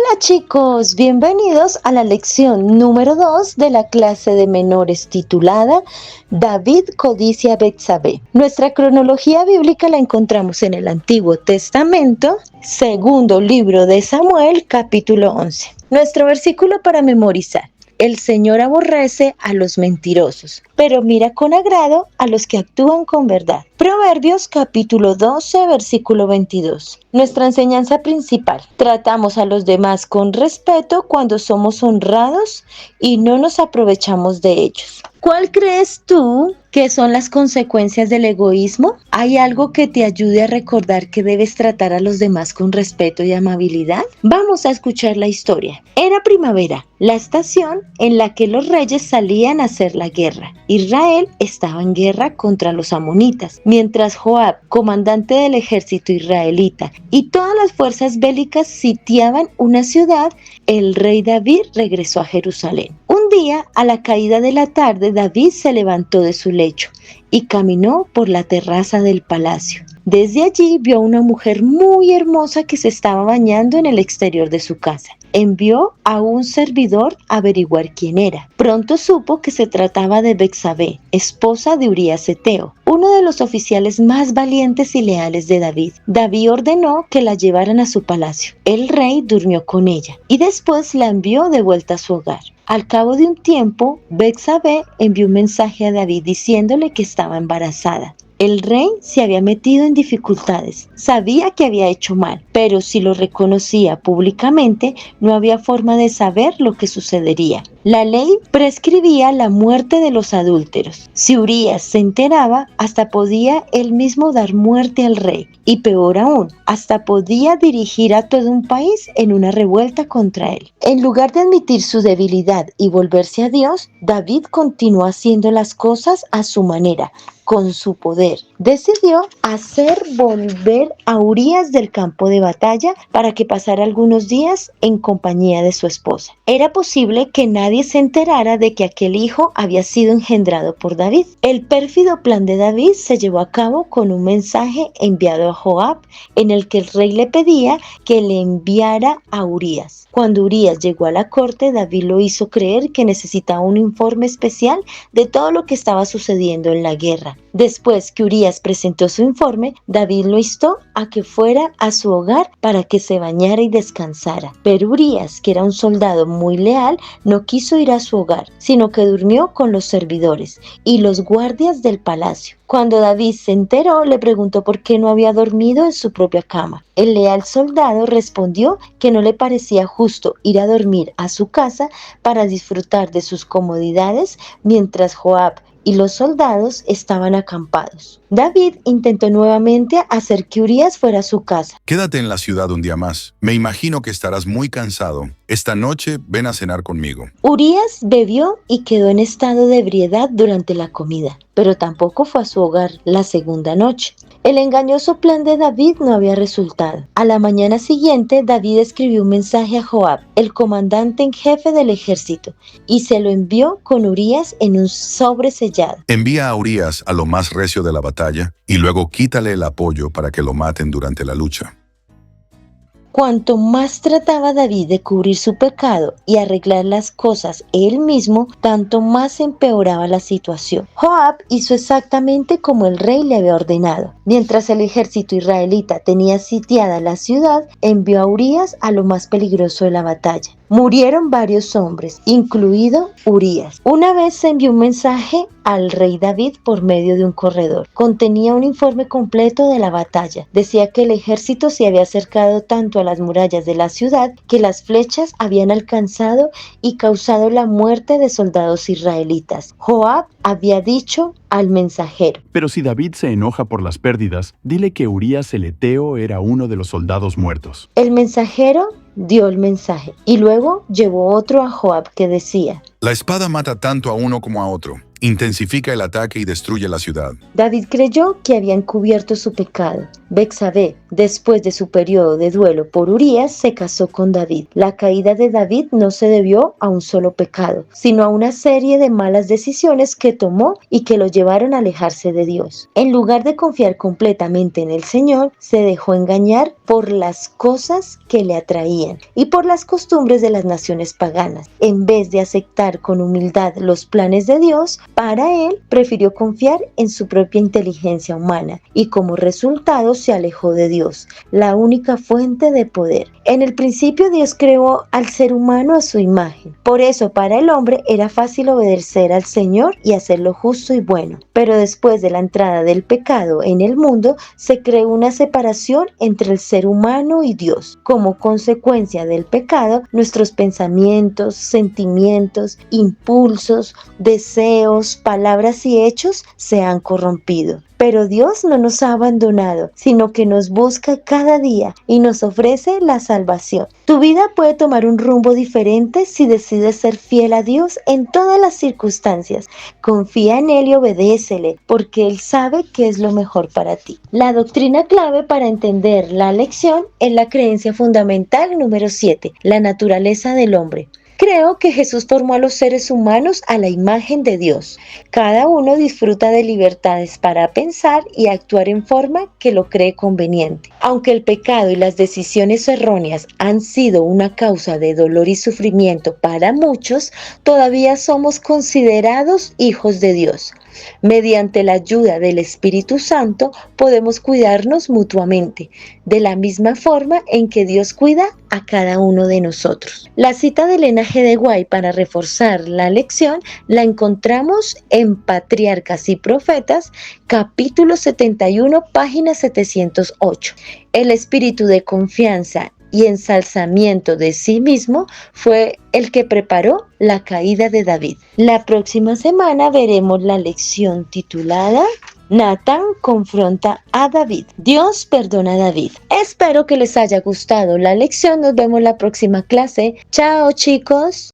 Hola chicos, bienvenidos a la lección número 2 de la clase de menores titulada David codicia a Betsabé. Nuestra cronología bíblica la encontramos en el Antiguo Testamento, segundo libro de Samuel, capítulo 11. Nuestro versículo para memorizar: el Señor aborrece a los mentirosos, pero mira con agrado a los que actúan con verdad. Proverbios capítulo 12, versículo 22. Nuestra enseñanza principal: tratamos a los demás con respeto cuando somos honrados y no nos aprovechamos de ellos. ¿Cuál crees tú que son las consecuencias del egoísmo? ¿Hay algo que te ayude a recordar que debes tratar a los demás con respeto y amabilidad? Vamos a escuchar la historia. Era primavera, la estación en la que los reyes salían a hacer la guerra. Israel estaba en guerra contra los amonitas, mientras Joab, comandante del ejército israelita, y todas las fuerzas bélicas sitiaban una ciudad. El rey David regresó a Jerusalén. Un día, a la caída de la tarde, David se levantó de su lecho y caminó por la terraza del palacio. Desde allí vio a una mujer muy hermosa que se estaba bañando en el exterior de su casa. Envió a un servidor a averiguar quién era. Pronto supo que se trataba de Betsabé, esposa de Urías Eteo, uno de los oficiales más valientes y leales de David. David ordenó que la llevaran a su palacio. El rey durmió con ella y después la envió de vuelta a su hogar. Al cabo de un tiempo, Betsabé envió un mensaje a David diciéndole que estaba embarazada. El rey se había metido en dificultades, sabía que había hecho mal, pero si lo reconocía públicamente, no había forma de saber lo que sucedería. La ley prescribía la muerte de los adúlteros. Si Urías se enteraba, hasta podía él mismo dar muerte al rey, y peor aún, hasta podía dirigir a todo un país en una revuelta contra él. En lugar de admitir su debilidad y volverse a Dios, David continuó haciendo las cosas a su manera. Con su poder, decidió hacer volver a Urías del campo de batalla para que pasara algunos días en compañía de su esposa. Era posible que nadie se enterara de que aquel hijo había sido engendrado por David. El pérfido plan de David se llevó a cabo con un mensaje enviado a Joab, en el que el rey le pedía que le enviara a Urías. Cuando Urías llegó a la corte, David lo hizo creer que necesitaba un informe especial de todo lo que estaba sucediendo en la guerra. Después que Urías presentó su informe, David lo instó a que fuera a su hogar para que se bañara y descansara. Pero Urías, que era un soldado muy leal, no quiso ir a su hogar, sino que durmió con los servidores y los guardias del palacio. Cuando David se enteró, le preguntó por qué no había dormido en su propia cama. El leal soldado respondió que no le parecía justo ir a dormir a su casa para disfrutar de sus comodidades mientras Joab y los soldados estaban acampados. David intentó nuevamente hacer que Urías fuera a su casa. Quédate en la ciudad un día más. Me imagino que estarás muy cansado. Esta noche ven a cenar conmigo. Urías bebió y quedó en estado de ebriedad durante la comida, pero tampoco fue a su hogar la segunda noche. El engañoso plan de David no había resultado. A la mañana siguiente, David escribió un mensaje a Joab, el comandante en jefe del ejército, y se lo envió con Urías en un sobre sellado. Envía a Urías a lo más recio de la batalla y luego quítale el apoyo para que lo maten durante la lucha. Cuanto más trataba David de cubrir su pecado y arreglar las cosas él mismo, tanto más empeoraba la situación. Joab hizo exactamente como el rey le había ordenado. Mientras el ejército israelita tenía sitiada la ciudad, envió a Urías a lo más peligroso de la batalla. Murieron varios hombres, incluido Urías. Una vez se envió un mensaje al rey David por medio de un corredor. Contenía un informe completo de la batalla. Decía que el ejército se había acercado tanto a las murallas de la ciudad que las flechas habían alcanzado y causado la muerte de soldados israelitas. Joab había dicho al mensajero: pero si David se enoja por las pérdidas, dile que Urías el Eteo era uno de los soldados muertos. El mensajero dio el mensaje y luego llevó otro a Joab que decía: La espada mata tanto a uno como a otro. intensifica el ataque y destruye la ciudad. David creyó que había encubierto su pecado. Betsabé, después de su periodo de duelo por Urías, se casó con David. La caída de David no se debió a un solo pecado, sino a una serie de malas decisiones que tomó y que lo llevaron a alejarse de Dios. En lugar de confiar completamente en el Señor, se dejó engañar por las cosas que le atraían y por las costumbres de las naciones paganas. En vez de aceptar con humildad los planes de Dios, para él prefirió confiar en su propia inteligencia humana y como resultado se alejó de Dios, la única fuente de poder. En el principio Dios creó al ser humano a su imagen. Por eso para el hombre era fácil obedecer al Señor y hacer lo justo y bueno. Pero después de la entrada del pecado en el mundo, se creó una separación entre el ser humano y Dios. Como consecuencia del pecado, nuestros pensamientos, sentimientos, impulsos, deseos, palabras y hechos se han corrompido. Pero Dios no nos ha abandonado, sino que nos busca cada día y nos ofrece la salvación. Tu vida puede tomar un rumbo diferente si decides ser fiel a Dios en todas las circunstancias. Confía en Él y obedécele, porque Él sabe qué es lo mejor para ti. La doctrina clave para entender la lección es la creencia fundamental número 7, la naturaleza del hombre. Creo que Jesús formó a los seres humanos a la imagen de Dios. Cada uno disfruta de libertades para pensar y actuar en forma que lo cree conveniente. Aunque el pecado y las decisiones erróneas han sido una causa de dolor y sufrimiento para muchos, todavía somos considerados hijos de Dios. Mediante la ayuda del Espíritu Santo podemos cuidarnos mutuamente, de la misma forma en que Dios cuida a cada uno de nosotros. La cita de Elena G. de White para reforzar la lección la encontramos en Patriarcas y Profetas, capítulo 71, página 708. El espíritu de confianza y ensalzamiento de sí mismo fue el que preparó la caída de David. La próxima semana veremos la lección titulada Natán confronta a David. Dios perdona a David. Espero que les haya gustado la lección. Nos vemos la próxima clase. Chao, chicos.